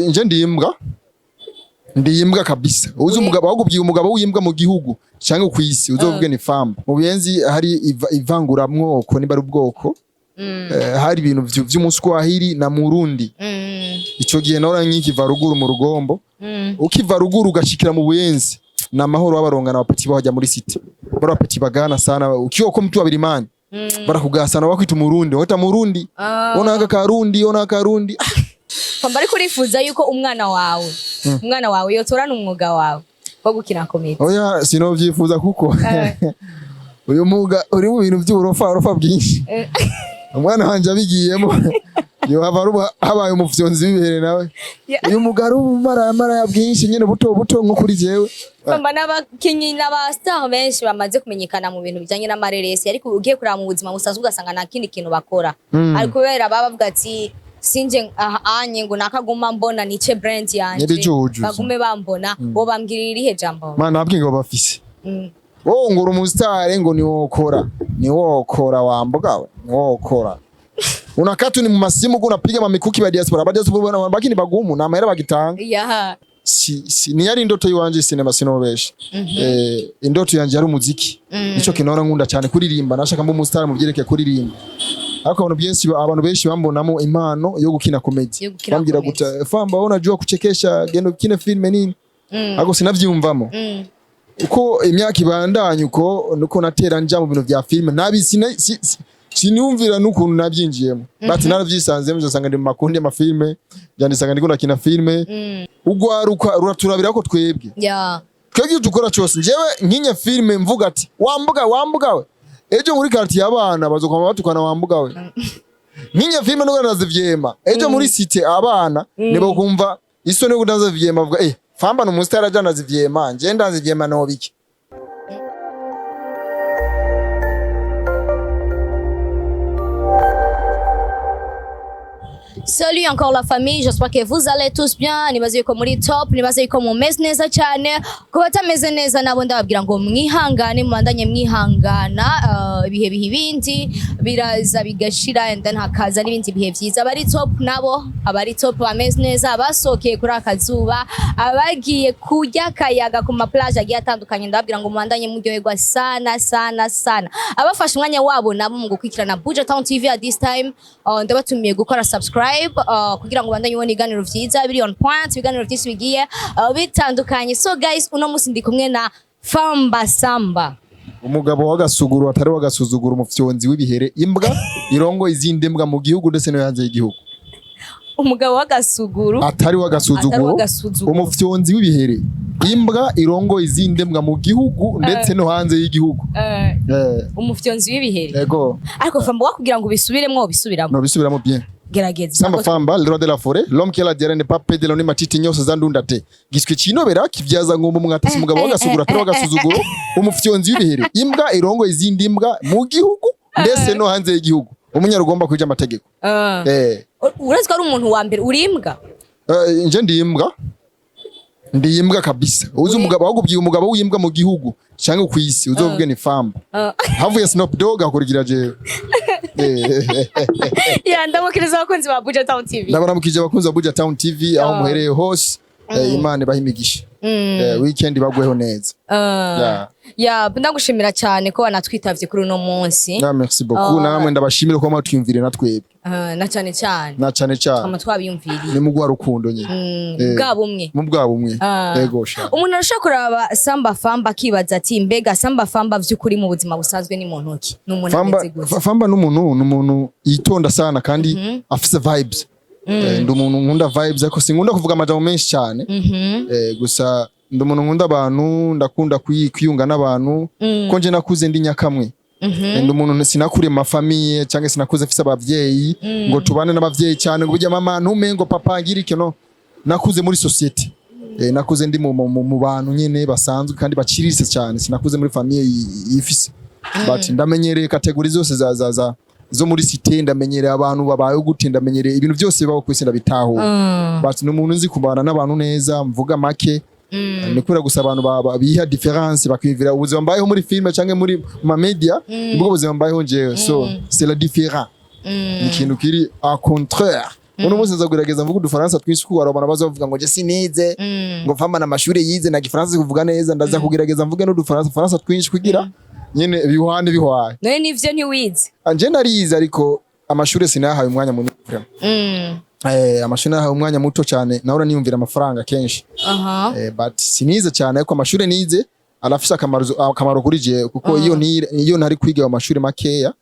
Nje ndimbwa kabisa. Uzi umugabo wagubwiye umugabo w'imbwa mu gihugu cyangwa kwisi uzovuge ni Famba. Mu biyenzi hari ivanguramwoko niba ari ubwoko. Hari ibintu vy'umuswahili na murundi. Ico gihe nora nkikiva ruguru mu rugombo. Ukiva ruguru ugashikira mu buyenzi. Na mahoro w'abarongana abapeti bahajya muri city. Bora abapeti bagana sana ukiyoko mtu wa birimani. Barakugasana bakwita umurundi. Wata murundi. Ona karundi. Famba ariko urifuza yuko umwana wawe yotorana umwuga wawe wo gukina komedi. Oya sinovyifuza kuko uyu mwuga uri mu bintu by'uburofa bwinshi. Umwana wanje abigiyemo yo habaye umufyonzi w'ibihere nawe. Uyu mugaro umara ya bwinshi nyene buto nko kuri jewe. Famba n'abakinyi n'abastar benshi bamaze kumenyekana mu bintu bijanye n'amareresi ariko ugiye kuraba mu buzima busanzwe ugasanga nta kindi kintu bakora. Ariko kubera bavuga ati sinje anye ngo nakaguma mbona nice brand yanje bagume bambona bo bambwirira irihe jambo mana abwingo bafise ngura umustar ngo ni wokora wambugawe wokora unakatu ni mu masimu ko unapiga mamikuki ba diaspora bakini bagumu na mahera bagitanga ni yari indoto yiwanje sinema sinobesha indoto yanje yari umuziki nico kinora nkunda cyane kuririmba nashaka mbo umustar mu byerekeye kuririmba ariko abantu benshi bambonamo impano yo gukina comedy bambwira guta Famba unajua kuchekesha gendo kine filme nini ariko sinavyumvamo uko imyaka ibandanye uko natera nja mu bintu vya filme nabi sinumvira n'ukuntu nabyinjiyemo bati naravyisanzemo uzasanga ndi mu makundi y'amafilme byandisanga ndiko nakina filme ugwaruka ruraturabira ko twebwe twebwe dukora cyose njewe nkinye filme mvuga ati wambuga we ejo muri quartier y'abana bazokoma batukana wambuga we nkinye filme no nazivyema ejo muri cité abana nibo kumva isoni yo kudanza vyema bavuga Famba n'umustar ajana zivyema nje ndazivyema no biki. Salut encore la famille, j'espère que vous allez tous bien. Nibaze yuko muri top, nibaze yuko mumeze neza cyane. Ko batameze neza nabo ndababwira ngo mwihangane, mubandanye mwihangana, ibihe bindi biraza bigashira and then hakaza n'ibindi bihe byiza. Abari top nabo, abari top bameze neza, abasokeye kuri akazuba, abagiye kujya kayaga ku ma plage agiye atandukanye ndababwira ngo mubandanye muryoherwa sana. Abafashe umwanya wabo nabo mu gukurikirana Buja Town TV at this time, ndabatumiye gukora subscribe kugira ngo bandanye ubona ibiganiro vyiza biri on point, ibiganiro vyinshi bigiye bitandukanye. So guys, uno musi ndi kumwe na Famba Samba, umugabo wagasuguru atari wagasuzugura umufyonzi w'ibihere imbwa irongo izindi mbwa mu gihugu ndetse no hanze y'igihugu. Umugabo wagasuguru atari wagasuzuguro umufyonzi w'ibihere imbwa irongo izindi mbwa mu gihugu ndetse no hanze y'igihugu. Umufyonzi w'ibihere yego. Ariko Famba wakugira ngo bisubiramo no bisubiramo bien. Samba Famba le roi de la forêt, l'homme qui a la diarrhée n'est pas pédé l'oni matiti nyose zandundate. Giswe kinobera kivyaza ngo umwatasi umugabo wagasugura atari wagasuzuguro umufyonzi w'ibihere imbwa irongo izindi mbwa mu gihugu ndetse no hanze y'igihugu. Umunyarugomba kwija amategeko. Uretse ko ari umuntu wa mbere uri imbwa? Nje ndi imbwa kabisa. Uzi umugabo wagubwiye umugabo w'imbwa mu gihugu cyangwa kwisi uzovuge ni Famba. Havuye Snoop Dogg akurigira je. Ndamukiriza abakunzi ba Buja Town TV. Ndabaramukije abakunzi ba Buja Town TV aho muhereye hose. Imana bahimigisha. Weekend bagweho neza. Ndagushimira cyane ko wanatwitavye kuri uno munsi. Merci beaucoup. Namwe ndabashimira ko mwatwiyumvire natwebwe. Na cyane cyane. Kama twabiyumviriye. Ni mugwa rukundo nyine. Bwa bumwe. Yego sha. Umuntu arashaka kuraba Samba Famba akibaza ati mbega Samba Famba vy'ukuri mu buzima busanzwe ni muntu ki? N'umuntu ameze gute? Famba n'umuntu yitonda sana kandi afise vibes. Ndi umuntu nkunda vibes ariko sinkunda kuvuga amajambo menshi cyane. Gusa ndi umuntu nkunda abantu, ndakunda kwiyunga n'abantu ko nje nakuze ndi nyakamwe. Ndi umuntu sinakure mu famille cyangwa sinakuze mfise abavyeyi ngo tubane n'abavyeyi cyane ngo burya mama ntume ngo papa ngirike no. Nakuze muri society. Nakuze ndi mu bantu nyene basanzwe kandi baciriritse cyane, sinakuze muri famille yifise. But ndamenyereye kategori zose zo muri cité, ndamenyereye abantu babaye gute, ndamenyereye ibintu byose bibaho kwisi ndabitaho. But n'umuntu nzi kubana n'abantu neza, mvuga make. Nikura gusa abantu biha difference bakwivira ubuzima mbayeho muri filme cyangwa muri ma media ubwo ubuzima mbayeho nje. So c'est la différent. Ikintu kiri à contraire uno munsi nzagerageza mvuga udufaransa twinshi kuko arabana bazovuga ngo je sinize ngo Famba na mashuri yize na gifaransa kuvuga neza ndaza kugerageza mvuge n'udufaransa twinshi kugira nyene bihwane bihwaye none nivyo ntiwize anje narize ariko amashuri sinahaye umwanya munini amashuri nahaye umwanya muto cyane nahora niyumvira amafaranga kenshi but sinize cyane ariko amashuri nize arafise akamaro kuri je kuko iyo ntari kwiga amashuri makeya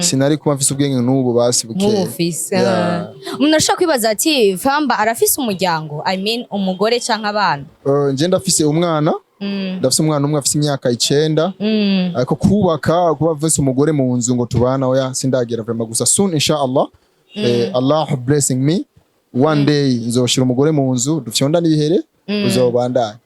sinari kuba mfise ubwenge n'ubu basi buke umuntu ashaka kwibaza ati Famba arafise umuryango I mean umugore canke abana nje ndafise umwana ndafise umwana umwe afise imyaka 9 ariko kuba afise umugore mu nzu ngo tubana oya sindagera vraiment gusa soon inshallah Allah blessing me one day nzoshira umugore mu nzu dufyonda nibihere uzobandanya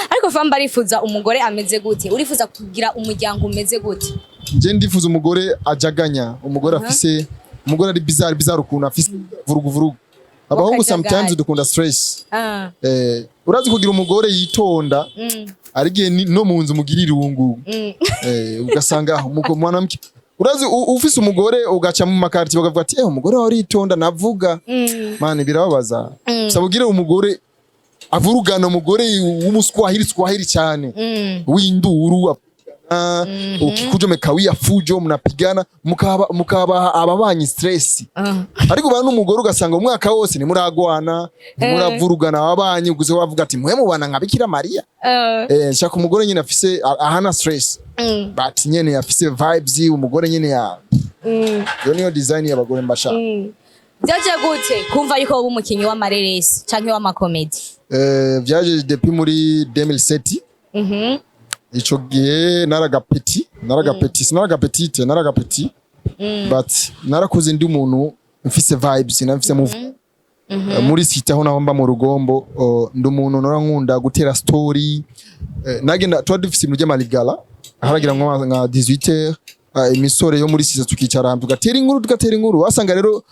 ariko Famba arifuza umugore ameze gute urifuza kugira umuryango umeze gute nje ndifuza umugore ajaganya umugore afise umugore ari bizarre ukuntu afise vurugu abahungu sometimes dukunda stress urazi kugira umugore yitonda arigiye no mu nzu mugira irungu ugasanga mwanamke urazi ufise umugore ugaca mu makarti bakavuga ati umugore wawe aritonda navuga mane birababaza sabugire umugore avurugana umugore w'umuswahili cyane w'induru ukikujomeka wiyafujo mnapigana mukaba ababanyi stress ariko bana n'umugore ugasanga umwaka wose ni muragwana muravurugana ababanyi uguze wavuga ati muhe mubana nka Bikira Maria shaka umugore nyine afise ahana stress but nyene afise vibes umugore nyene ya niyo design y'abagore mbasha byaje gute kumva yuko umukinyi w'amareresi canke w'amakomedi byaje depuis muri 2007 ico gihe naragapeti but narakoze ndi umuntu mfise vibes nafise muri sita aho naho mba mu rugombo ndi umuntu nora nkunda gutera story nagenda twadufise mu ry'amaligala haragira nka 18h imisore yo muri sita tukicara tugatera inkuru wasanga rero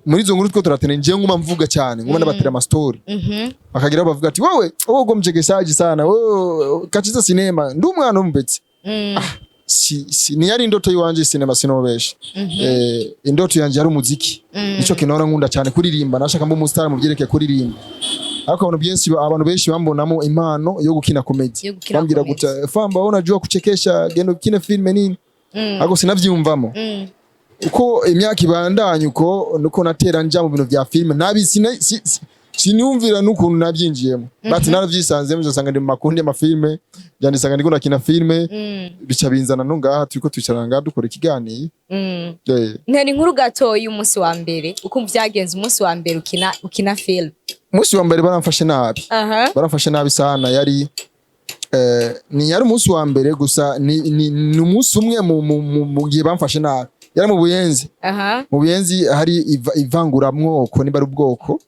muri zo nkuru two turatene nje nguma mvuga cyane nguma nabatera ama story bakagira bavuga ati wowe gomjegesaji sana wowe kachiza sinema ndi umwana umbetse ni yari indoto yiwanje sinema sinobesha indoto yanje yari umuziki nico kinora nkunda cyane kuririmba nashaka mbo umustar mu byereke kuririmba ariko abantu benshi bambonamo impano yo gukina comedy bambwira guta Famba unajua kuchekesha gendo kine filme nini ariko sinavyumvamo uko imyaka ibandanye uko nuko natera nja mu bintu bya filme nabi sinumvira nukuntu nabyinjiyemo but naravyisanze muzosanga ndi mu makundi y'amafilme byandisanga ndiko nakina filme bica binzana no ngaha turiko twicaranga dukora ikiganiro ntari nkuru gatoyi umunsi wa mbere uko byagenze umunsi wa mbere ukina film umunsi wa mbere baramfashe nabi sana yari yari umunsi wa mbere gusa ni umunsi umwe mu gihe bamfashe nabi yari mu buyenzi hari ivangura mwoko niba ari ubwoko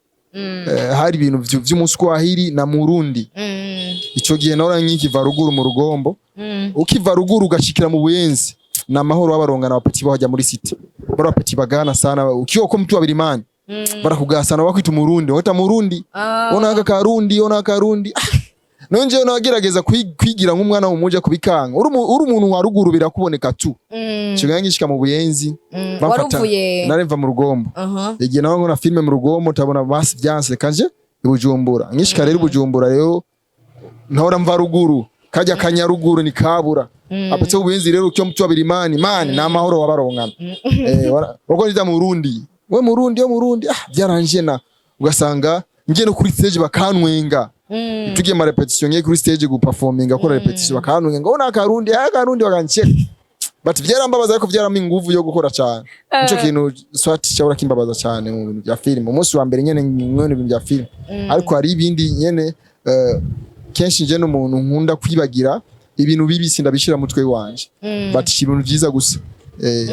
hari ibintu vy'umuswahili na murundi ico gihe nora nkikiva ruguru mu rugombo ukiva ruguru ugashikira mu buyenzi na mahoro w'abarongana abapeti bahajya muri city bari abapeti bagana sana ukiyoko mtu abirimani barakugasana bakwita umurundi wata murundi onaka karundi nonje nagerageza kwigira nk'umwana w'umuja kubikanga uri umuntu wa ruguru birakuboneka tu kigangishika mu buyenzi bamfata naremva mu rugombo igihe naho nkora filme mu rugombo tabona basi byanse kanje ibujumbura ngishika rero ibujumbura rero ntahora mva ruguru kajya kanyaruguru ni kabura apetse ubuyenzi rero cyo mtu abirimani mani na mahoro wabarongana wako nita murundi we murundi byaranje na ugasanga ngiye no kuri stage bakanwenga tugiye ma repetition ngiye kuri stage gu performing akora repetition bakanwenga ngo nakarundi baganche but byarambabaza ariko byaramo inguvu yo gukora cyane nico kintu swati cyabura kimbabaza cyane mu bintu bya film umunsi wa mbere nyene mwene ibintu bya film ariko hari ibindi nyene kenshi nje n'umuntu nkunda kwibagira ibintu bibi sindabishira mutwe wanje but ibintu byiza gusa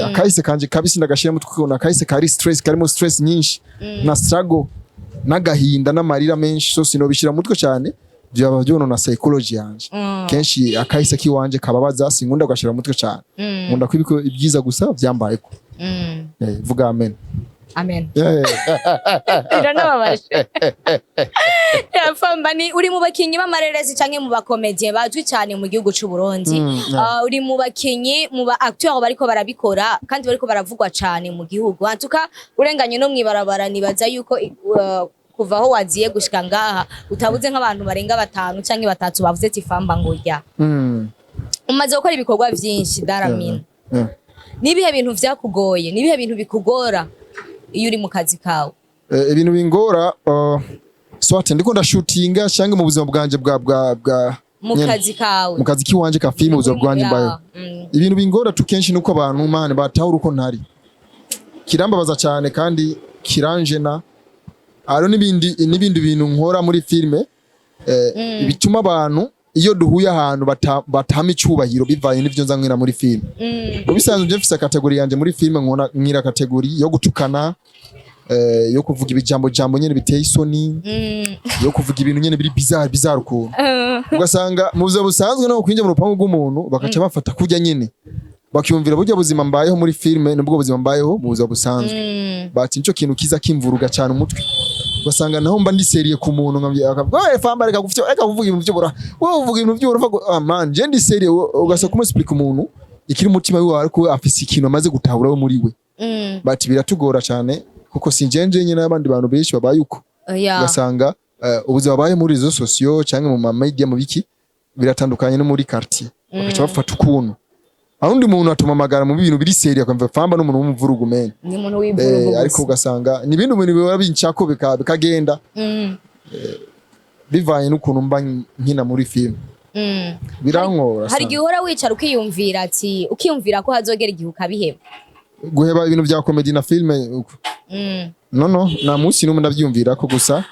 akahise kanje kabisi ndagashira mutwe ko nakahise kari stress karimo stress nyinshi na struggle nagahinda n'amarira menshi so sinobishira mutwe cyane byaba byono na psychology yanje kenshi akahise kiwanje kababaza sinkunda gashira mutwe cyane nkunda kwibiko ibyiza gusa byambayeko vuga amen Ira nababaje. Famba ni uri mu bakinyi b'amareresi canke mu bakomedie bazwi cyane mu gihugu c'u Burundi. Uri mu bakinyi mu ba acteurs bariko barabikora kandi bariko baravugwa cyane mu gihugu. Antuka urenganye no mwibarabara nibaza yuko kuva aho waziye gushika ngaha utabuze nk'abantu barenga 5 canke 3 bavuze ati Famba ngo urya. Umaze gukora ibikorwa byinshi daramina. Nibihe bintu vyakugoye, nibihe bintu bikugora iyo uri mu kazi kawe? Ibintu bingora swate ndiko ndashootinga canke mu buzima bwanje bwa mu kazi kawe. Mu kazi kiwanje ka film ubuzima bwanje mbayo. Ibintu bingora tukenshi nuko abantu mane batahura uko ntari. Kirambabaza cyane kandi kiranjena. Aro nibindi bintu nkora muri filme bituma abantu iyo duhuye ahantu batama icubahiro bivanye n'ivyo nza nkina muri film. Ubisanzwe je mfise category yanje muri film nkira category yo gutukana, yo kuvuga ibijambo nyene biteye isoni, yo kuvuga ibintu nyene biri bizarre ukuntu. Ugasanga mu buzima busanzwe no kwinjira mu rupangu rw'umuntu bakaca bafata kujya nyene bakiyumvira burya buzima mbayeho muri filme nubwo buzima mbayeho mu buzima busanzwe. Bati nico kintu kiza kimvuruga cyane umutwe. Ugasanga naho mba ndi serie ku muntu akavuga Famba reka gufite reka kuvuga ibintu by'ubura wowe uvuga ibintu by'ubura man je ndi serie ugasa kumusplika umuntu ikiri umutima wiwe ariko afise ikintu amaze gutahura we muri we. Bati biratugora cyane kuko sinjenje nyine n'abandi bantu benshi babaye uko. Ugasanga ubuzima babaye muri izo socio cyangwa mu media mu biki biratandukanye no muri quartier. Bakaca bafata ukuntu ahundi muntu atuma magara mu bintu biri serie akamva Famba no muntu w'umuvurugu men. Ni umuntu w'ivurugu. Ariko ugasanga ni bintu biba bincako bikagenda. Bivanye n'ukuntu mba nkina muri film. Birankora. Hari gihora wicara ukiyumvira ati ukiyumvira ko hazogera igihe ukabiheba. Guheba ibintu bya comedy na filme no na munsi numwe ndavyumvira ko gusa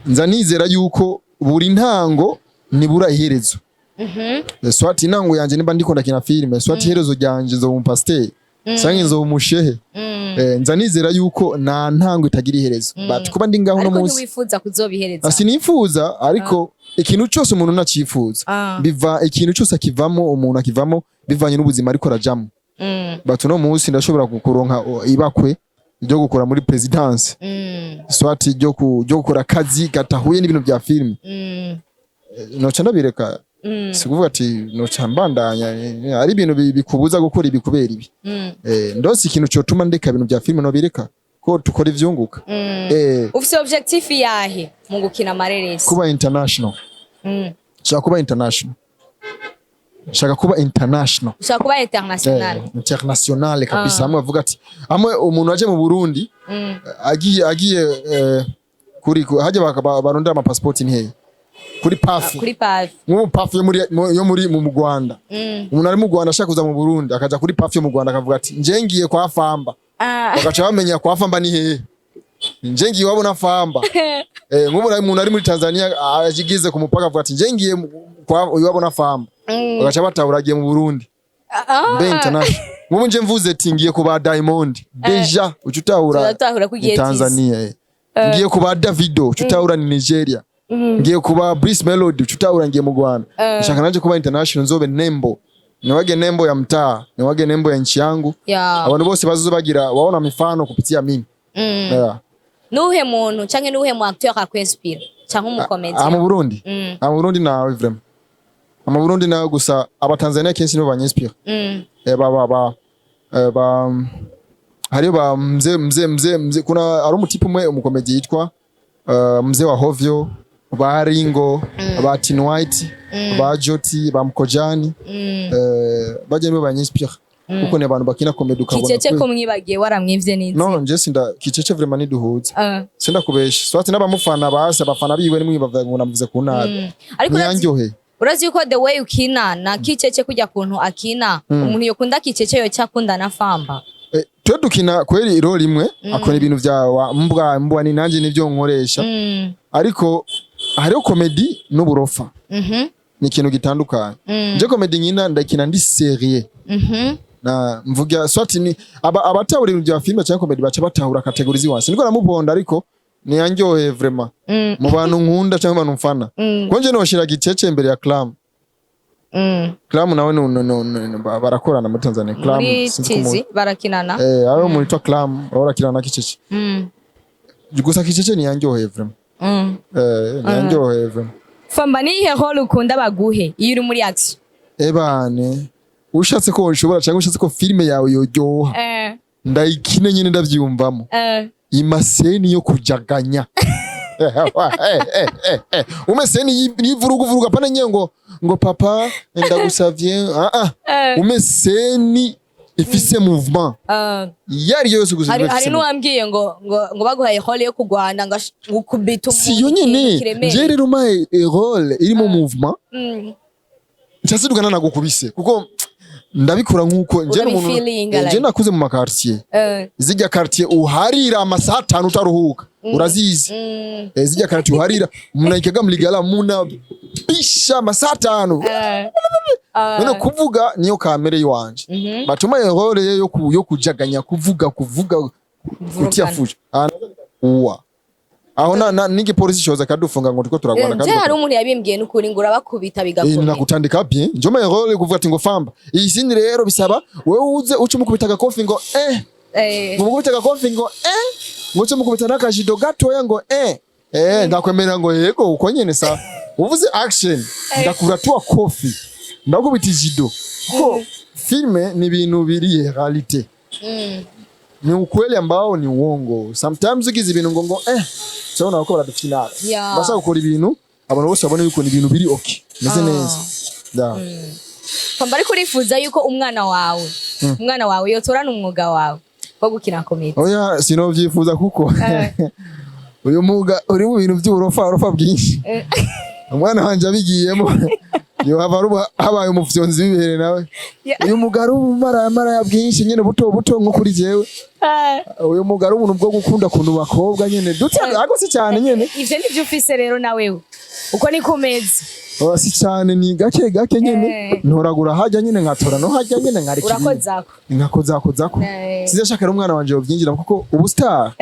nza nizera yuko buri ntango nibura iherezo. Swati intango yanje nimba ndiko ndakina filme swati iherezo ryanje zo mu pasteur sange zo mushehe. Nza nizera yuko na ntango itagira iherezo. But kuba ndi ngaho no munsi ariko wifuza kuzobihereza. Asinifuza ariko ikintu cyose umuntu nacifuza biva ikintu cyose akivamo umuntu akivamo bivanye n'ubuzima ariko rajamo. But no munsi ndashobora kukuronka ibakwe ryo gukora muri presidence. Swati ryo gukora kazi gatahuye n'ibintu bya filme. Noca ndabireka. Sikuvuga ati noca mbandanya ari ibintu bikubuza gukora ibikubera ibi. Ndose ikintu cyo tuma ndeka ibintu bya filme no bireka ko tukora ivyunguka. Ufise objectif yahe mu gukina amareresi? Kuba international. Shaka kuba international. Shaka kuba international. Shaka kuba international. International kabisa. Amwe avuga ati amwe umuntu aje mu Burundi agiye kuri haje barondera ama passport ni hehe kuri pafi. Mu pafi yo muri mu Rwanda. Umuntu ari mu Rwanda ashaka kuza mu Burundi akaja kuri pafi yo mu Rwanda akavuga ati nje ngiye kwa Famba. Bagaca bamenya kwa Famba ni hehe. Nje ngiye wabona Famba. Nk'ubu umuntu ari muri Tanzania ajigize ku mupaka avuga ati nje ngiye kwa wabona Famba. Bagaca batahuragiye mu Burundi. Be international. Nk'ubu nje mvuze ati ngiye kuba Diamond. Deja ucutahura Tanzania. Ngiye kuba Davido ucutahura ni Nigeria. Ngiye kuba Brice Melody ucutahura ngiye mu Rwanda. Nshaka naje kuba international nzobe nembo. Niwage nembo ya mtaa, niwage nembo ya nchi yangu. Abantu bose bazozo bagira waona mifano kupitia mimi. Nuhe muntu canke nuhe mu acteur akwinspire canke umukomedi? Mu Burundi. Mu Burundi nawe vraiment. Mu Burundi nawe gusa abatanzania kenshi nibo banyinspire. Hari ba mzee kuna ari umutipe umwe umukomedi yitwa mzee wa Hovyo, ba Ringo, ba Tin White, ba Joti, ba Mkojani. Baje nibo banyinspire. Kuko ne abantu bakina comedy ukabona. Kicece ko mwibagiye waramwivye n'izi. No, nje sinda Kicece vraiment ni duhuza. Sinda kubesha. Swati n'abamufana base abafana biwe nimwe bavuga namuvuze ku nabi. Ariko yanjohe. Urazi yuko the way ukina na Kicece kujya kuntu akina umuntu yokunda Kicece yo cyakunda na Famba. Twe dukina kweri role imwe akora ibintu vya mbwa ni nanje nivyo nkoresha. Ariko hariho comedy n'uburofa. Ni ikintu gitandukanye. Nje comedy nyina ndakina ndi serie. Na mvuga swati ni abatahura ibintu bya filme cyangwa comedy baca batahura category ziwanse. Niko namubonda ariko ni yanjohe vraiment. Mu bantu nkunda cyangwa abantu mfana. Konje no shira Kicece imbere ya Clam. Clam nawe barakorana muri Tanzania. Clam sinzi barakinana. Abo muri twa Clam barakinana Kicece. Gusa Kicece ni yanjohe vraiment. Nyanjoheva. Famba ni ihe role ukunda baguhe iyo uri muri action? Ebane. Ushatse ko ushobora cyangwa ushatse ko filme yawe yoryoha. Ndayikine nyine ndavyumvamo. Imaseni yo kujaganya. Umeseni yivuruguvuruga pana ngo papa ndagusavye. Umeseni ifise movement. Yari yose gusa. Hari nuambwiye ngo baguhaye role yo kugwana ngukubita umuntu. Si yo nyene. Je rero my role irimo movement. Ncasidugana nagukubise kuko ndabikora nkuko nje nakuze mu makartier. Zijya quartier uharira amasaha 5 utaruhuka. Urazizi. Zijya quartier uharira munayikaga muligala muna bisha amasaha 5. None kuvuga niyo kamere yiwanje. Batuma role yo kujaganya kuvuga utiyafuja. Uwa. Aho nige polisi shoza kadufunga ngo turiko turagwana kandi. Hari umuntu yabimbwiye n'ukuri ngo urabakubita bigakomeye. Nakutandika bien. Njoma role kuvuga ati ngo Famba. Iyi sindi rero bisaba wewe uze uce mukubita gakofi ngo mukubita gakofi ngo ngo uce mukubita nakajido gatoya ngo ndakwemera ngo yego uko nyene sa. Uvuze action ndakuratua kofi. Ndakubita jido. Ko filme ni bintu biri realite. Ni ukweli ambao ni uongo. Sometimes ugize ibintu ngo cyabona bako baradufinara. Bashaka gukora ibintu abantu bose babone yuko ni ibintu biri okay. Meze neza. Da. Famba ari kurifuza yuko umwana wawe yotorana umwuga wawe wo gukina comedy. Oya sinovyifuza kuko uyu mwuga uri mu bintu by'uburofa bwinshi. Umwana wanje abigiyemo yo habaye umufyonzi bihere nawe. Uyu mugaro umara ya bwinshi nyene buto nko kuri jewe. Uyu mugaro ubuntu bwo gukunda kuntu bakobwa nyene agose cyane nyene. Ivyo nivyo ufise rero nawe uko ni kumeza. Si cyane ni gake nyene ntoragura hajya nyene ngatora no hajya nyene ngari nkakozako. Sizashaka rero umwana wanje yovyinjira kuko ubu star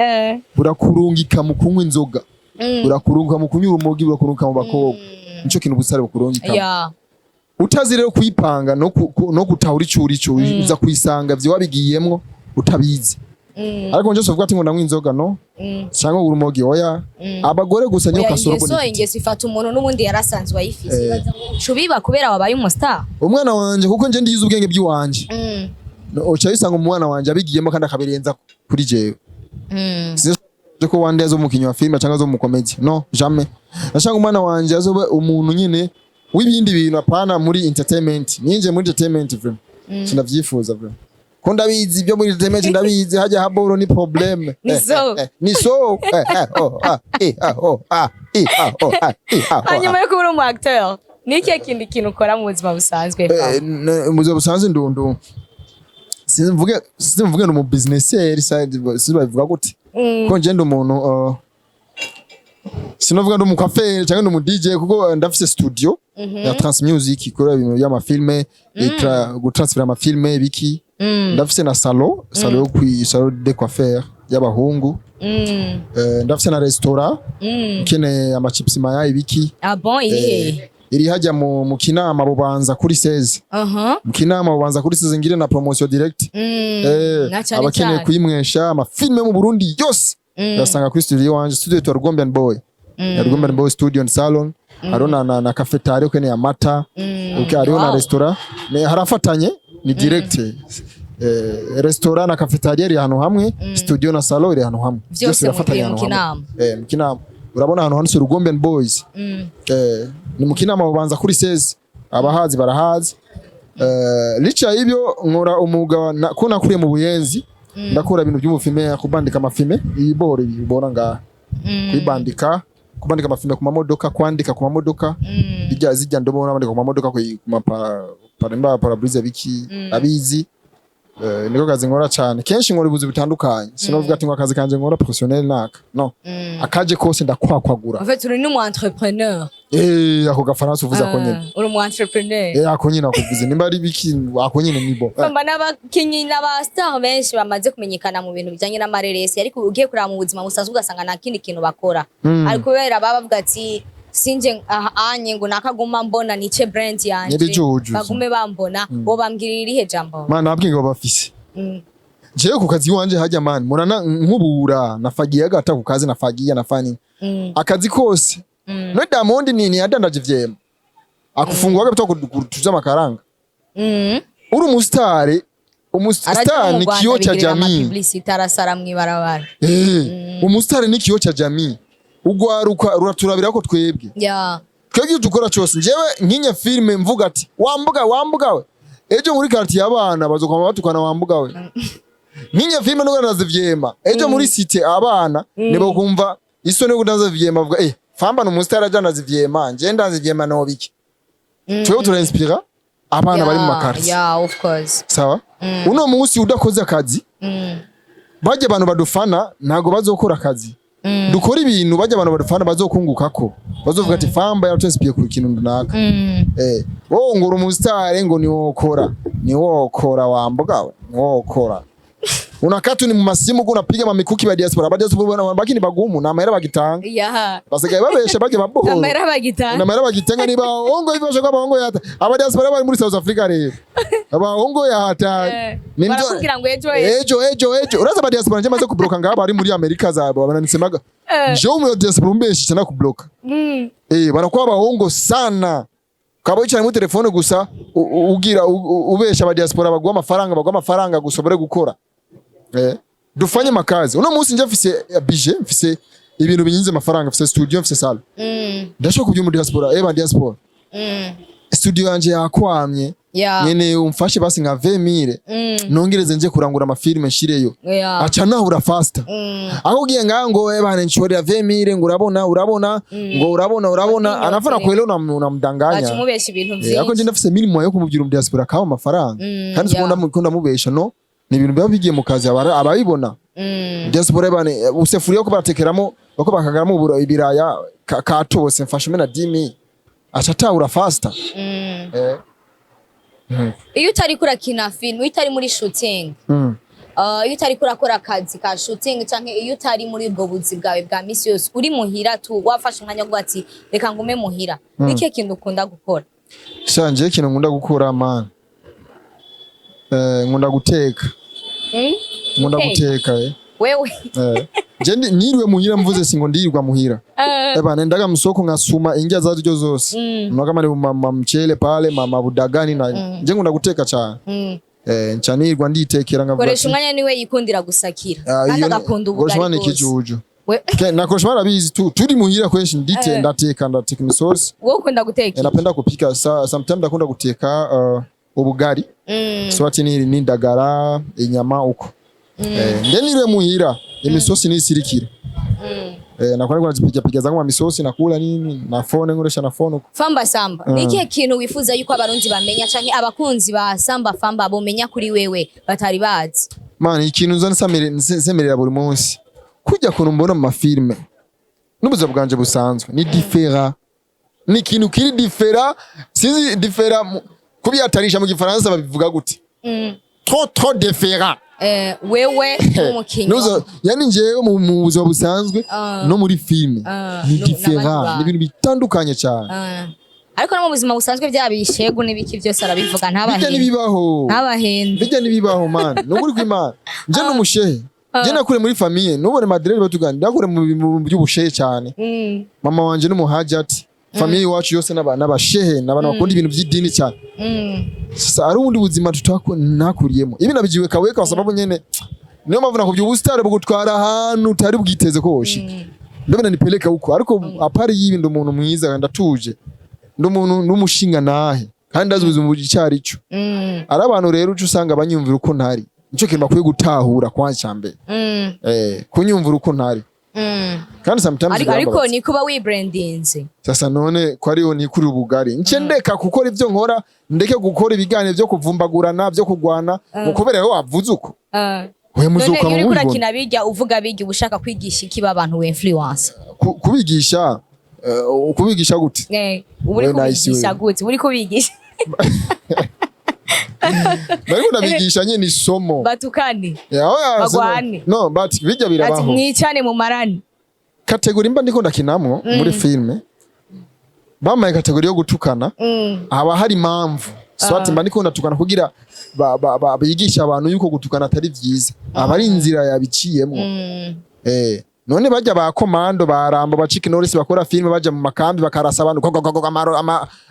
burakurungika mu kunywa inzoga. Burakurunga mu kunyura umugi burakurunga mu bakobwa. Nico kintu busare bukurungika. Utazi rero kuyipanga no gutahura icurico uza kwisanga vyo wabigiyemwo utabizi. Ariko nje sovuga ati ngo ndanywa inzoga no cyangwa urumogi oya abagore gusa nyo kasoro bone. Ingese ifata umuntu n'ubundi yarasanzwe ayifise. Cubiba kubera wabaye umustar. Umwana wanje kuko nje ndiyize ubwenge by'uwanje. Ocha yisanga umwana wanje abigiyemo kandi akabirenza kuri jewe. Ko wande azo mukinyo wa filme cyangwa zo mu comedy no jamais. Nashanga umwana wanje azobe umuntu nyine w'ibindi bintu apana muri entertainment. Ninje muri entertainment film. Sinavyifuza bro. Ko ndabizi byo muri entertainment ndabizi hajya haboro ni problem. Ni so. Hanyuma yo kuba umu acteur. Niki kindi kintu ukora mu buzima busanzwe? Mu buzima busanzwe ndundu. Simvuge no mu businessaire sibavuga gute. Ko nje ndo umuntu sinovuga ndo mu cafe cyangwa ndo mu DJ kuko ndafise studio ya trans music ikora ibintu y'amafilme gutransfera amafilme biki ndafise na salon de coiffure y'abahungu ndafise na restaurant kene amachips mayayi biki bon iri hajya mu kinama bubanza kuri 16 mu kinama bubanza kuri 16 ngire na promotion direct abakeneye kuyimwesha amafilme mu Burundi yose yasanga kuri studio wanje studio to Rugombian Boy Rugombian Boy studio and salon arona na cafeteria kene ya mata ariho na restaurant harafatanye ni direct restaurant na cafeteria iri hano hamwe studio na salon iri hano hamwe byose birafatanye mu kinama mu kinama urabona hano handitse Rugombian Boys ni mu kinama bubanza kuri 16 abahazi barahazi licha hivyo nkora umwuga ko nakuriye mu buyenzi ndakora ibintu by'ubufime kubandika amafime ibore bibora nga kwibandika kubandika amafime ku mamodoka kwandika ku mamodoka bijya zijya ndobona bandika ku mamodoka ku paremba parabrise biki abizi niko kazi nkora cyane kenshi nkora ibuzi bitandukanye sinovuga ati ngo akazi kanje nkora professionnel naka no akaje kose ndakwakwagura en fait uri n'umu entrepreneur ako gafaransa uvuza ko nyine uri umu entrepreneur ako nyine akuvuze nimba ari biki ako nyine nibo Famba n'abakinyi n'aba star benshi bamaze kumenyekana mu bintu bijanye n'amareresi ariko ugiye kuraba mu buzima busanzwe ugasanga nta kindi kintu bakora ariko kubera babavuga ati sinje anye ngo nakaguma mbona nice brand yanje bagume bambona bo bambwirira ihe jambo mana abwingo bafise jewe ku kazi wanje hajya man murana nkubura nafagiye agata ku kazi nafagiye nafani akazi kose no Diamond nini yadandaje vyema akufungwa gapita kutuza makaranga uri umustar ni kiyo cha jamii publicity arasara mwibarabara umustar ni kiyo cha jamii ugwaruka ruraturabira ko twebwe twebwe dukora cyose njewe nkinye filme mvuga ati wambuga we ejo muri quartier abana bazokoma batukana wambuga we nkinye filme nuko nazivyema ejo muri cité abana nibo kumva isone kudaza vyema avuga Famba no umustar ajana zivyema nje ndazivyema no biki twebwe turinspira abana bari mu makarti of course sawa uno munsi udakoze akazi bajye abantu badufana ntago bazokora akazi dukora ibintu bajye abantu badufana bazokungukako bazovuga ati Famba yaratwespiye ku kintu ndunaka wowe ngura umustar ngo ni wokora wambuga we ni wokora unakatu ni mu masimu unapiga mamikuki ba diaspora baki ni bagumu na mahera bagitanga basigaye babesha bake baboho na mahera bagitanga ni bahongo hivyo kwa bahongo yata aba diaspora bari muri South Africa rero abahongo yata barakubwira ngo ejo uraza ba diaspora nje maze kubloka ngaba ari muri America zabo bananisemaga je mu diaspora umbeshi cyane kubloka barakuba bahongo sana kabo cyane mu telefone gusa ugira ubesha ba diaspora bagwa amafaranga gusobore gukora dufanye makazi uno munsi nje mfise budget mfise ibintu binyinze amafaranga mfise studio mfise sala ndashaka kubyo mu diaspora diaspora studio yanje yakwamye nyene umfashe basi nka 20000 nongereze nje kurangura amafilme nshireyo acha nahura faster aho giye ngango bana nshorera 20000 ngo urabona anafana kwelo unamdanganya acumubesha ibintu byinshi ako nje ndafise minimum yo kumubwira mu diaspora kawo amafaranga kandi sikunda mubesha no ni ibintu biba bigiye mu kazi abayibona diaspora bane usefuriye ko baratekeramo bako bakagaramo ibiraya katose mfashe mena 10000 acha tawura faster iyo utari kurakina film utari muri shooting iyo utari kurakora akazi ka shooting canke iyo utari muri ubwo buzi bwawe bwa misi yose uri muhira tu wafashe umwanya ngo ati reka ngume muhira niki kintu ukunda gukora shanje ikintu nkunda gukora man nkunda guteka nkunda guteka wewe je niriwe muhira mvuze singo ndirirwa muhira bana ndaga musoko nkasuma ingia zazo zose kama ni mchele pale budagani na je nkunda guteka cyane ncanirwa nditekera ngavuga koresha umwanya niwe yikundira gusakira kandi agakunda ubugari koresha ikijuju nakoresha arabizi turi muhira kwenshi ndateka imisosi wowe ukunda guteka napenda kupika sometimes ndakunda guteka ubugari swati ni ndagara inyama uko ndenire muhira imisosi nisirikira nakora kunazipiga zangu misosi nakula nini na phone ngoresha na phone Famba Samba niki kintu wifuza yuko abarundi bamenya canke abakunzi ba Famba bomenya kuri wewe batari bazi man ikintu nsemerera buri munsi kujya kuntu mbona mu mafilme n'ubuza bwanje busanzwe ni different ni kintu kiri different sinzi different kubyatarisha mu gifaransa babivuga gute trop different wewe umukinyo yani njewe mu buzima busanzwe no muri filme ni different ni ibintu bitandukanye cyane ariko no mu buzima busanzwe byabishego n'ibiki byose arabivuga ntabahende bijya nibibaho man nuburi kw'Imana nje n'umushehe nje nakure muri famille nubone madrele batuganda nakure mu by'ubushehe cyane mama wanje n'umuhajati famille wacu yose n'abashehe n'abana bakunda ibintu by'idini cyane sasa ari ubundi buzima nakuriyemo ibi nabijiwe kaweka sababu nyene niyo mpamvu nakubye ubustare bugutwara ahantu utari bwiteze koshi ndabona nipeleka uko ariko apari yibi ndo umuntu mwiza ndatuje ndo umuntu n'umushinga nahe kandi azubiza mu cyari cyo ari abantu rero ucu usanga banyumvira uko ntari nico kintu bakwiye gutahura kwa cyambe kunyumvira uko ntari kandi sometimes ariko ni kuba wibrandinze sasa none ko ariyo ni kuri ubugari nce ndeka gukora ivyo nkora ndeke gukora ibiganiro byo kuvumbagurana byo kugwana mukobere we wavuze uko we muzuka mu bibona kina bijya uvuga bijya ubushaka kwigisha iki babantu we influence kubigisha gute uri kubigisha gute uri kubigisha Bari kunabigisha nyene isomo batukani bagwane no but bijya birabaho ati mwicane mu marani kategori mba ndiko ndakinamwo muri filme bamaye kategori yo gutukana haba hari impamvu swati mba ndiko ndatukana kugira bigisha abantu yuko gutukana atari vyiza abari inzira yabiciyemo none bajya ba komando barambo ba Chicken Norris bakora filme baja mu makambi bakarasa abantu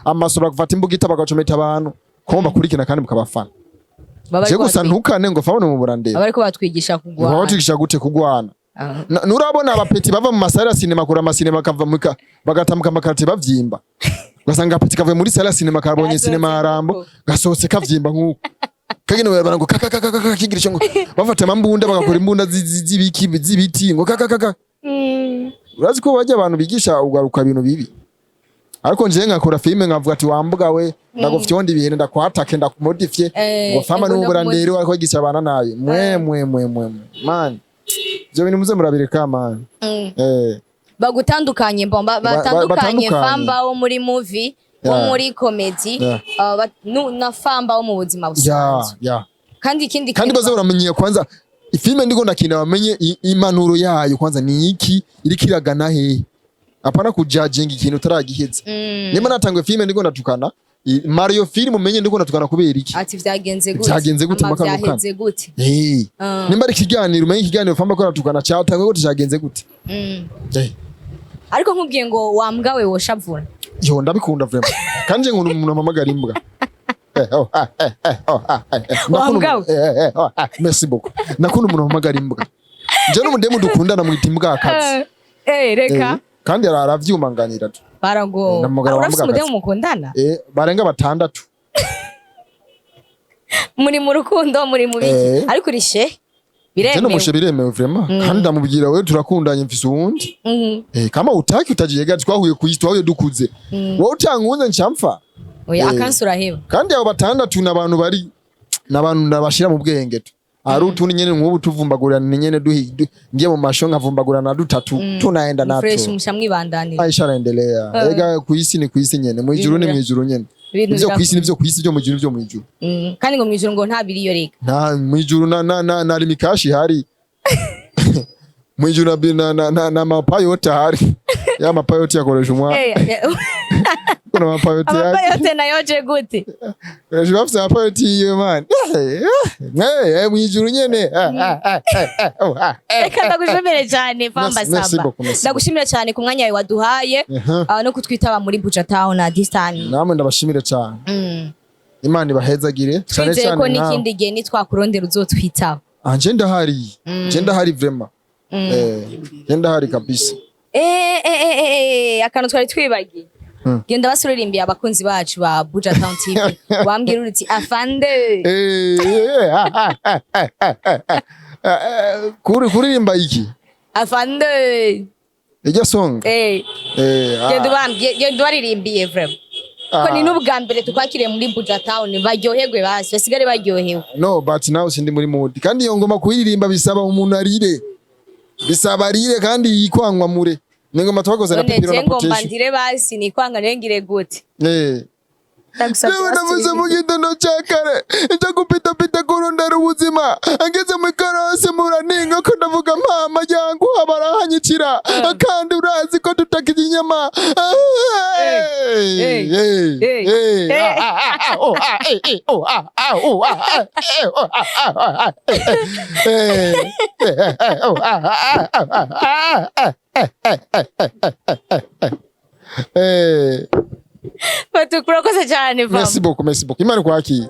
amasobra gufata imbugita bagacometa abantu ko bakurikina kandi mukabafana je gusa ntukane ngo fabone mu burande abariko batwigisha kugwana batwigisha gute kugwana nurabona abapeti bava mu masala cinema kura amasinema kava muka bagatamuka makarate bavyimba gasanga apeti kava muri sala cinema kabonye cinema arambo gasohotse kavyimba nkuko kagene barabana ngo kaka kigirisho ngo bafata amambunda bagakora imbunda z'ibiti ngo kaka urazi ko bajya abantu bigisha ugaruka ibintu bibi ariko nje nkakora filme nkavuga ati wambuga we ndagufyonda ibintu ndakwatake ndakumodifye ngo Famba n'uburandero ariko yigisha abana nabi mwe man je bintu muze murabireka man bagutandukanye mbomba batandukanye Famba wo muri movie wo muri comedy na Famba wo mu buzima busanzwe kandi baze uramenye kwanza ifilme ndiko ndakina bamenye impanuro yayo kwanza ni iki irikiragana he apana kujudging ikintu utaragiheze nimba natangwe filme ndiko ndatukana Mario film umenye ndiko ndatukana kubera iki ati vyagenze gute makamuka nimba ari kiganiro umenye kiganiro Famba ko ndatukana cyatangwe gute cyagenze gute ariko nkubwiye ngo wambwa we woshavura yo ndabikunda vraiment kanje ngo umuntu amamagara imbwa merci beaucoup nakunda umuntu amamagara imbwa je n'umudemu dukundana mu imbwa akazi reka kandi aravyumanganira tu barago urafite umudemu mukundana barenga batandatu muri mu rukundo muri mu biki ariko rishe biremewe vraiment kandi ndamubwira wewe turakundanye mfise uwundi kama utaki utagiye gazi twahuye twahuye dukuze wowe utankunze ncamfa oya akansura heba kandi abo batandatu n'abantu bari n'abantu nabashira mu bwenge tu ari utundi nyene nk'ubu tuvumbagurana nyene ngiye mu masho nkavumbagurana dutatu tunaenda nato fresh mushamwibandanira Aisha endelea ega kuisi ni kuisi nyene mu ijuru ni mu ijuru nyene nivyo kuisi nivyo kuisi byo mu ijuru byo mu ijuru kandi ngo mu ijuru ngo nta biriyo reka nta mu ijuru na limikashi hari mu ijuru na mapayota hari ya mapayota yakoresha umwa kuna mapayota nayo je gute je bafite mapayota yiyo man mu ijuru nyene reka ndagushimire cyane Famba Samba ndagushimira cyane ku mwanya wawe waduhaye no kutwitaba muri Buja Town na Distance namwe ndabashimire cyane Imana ibahezagire cyane cyane ko n'ikindi gihe nitwakurondera uzotwitaba je ndahari vraiment ndahari kabisa akantu twari twibagiye genda basuririmbiye abakunzi bacu ba Buja Town TV wambwira uti afande kuririmba iki afande ijya song genda baririmbiye vraiment ko ni n'ubwa mbere tukwakiriye muri Buja Town baryoherwe basi basigare baryohewe no but now sindi muri mood kandi iyo ngoma kuyiririmba bisaba umuntu arire bisaba arire kandi yikwangwa mure ningoma twakoze na pipiro na potesho ngomba ndire basi ni kwanga nengire gute Lewe navuze mu gitondo cyakare njya gupita kurondera ubuzima angeze mu karasi muraninga ko ndavuga mama yangu abarahanyikira kandi urazi ko tutakije inyama Batu kurakoze cyane Famba. Merci beaucoup. Imana kwaki.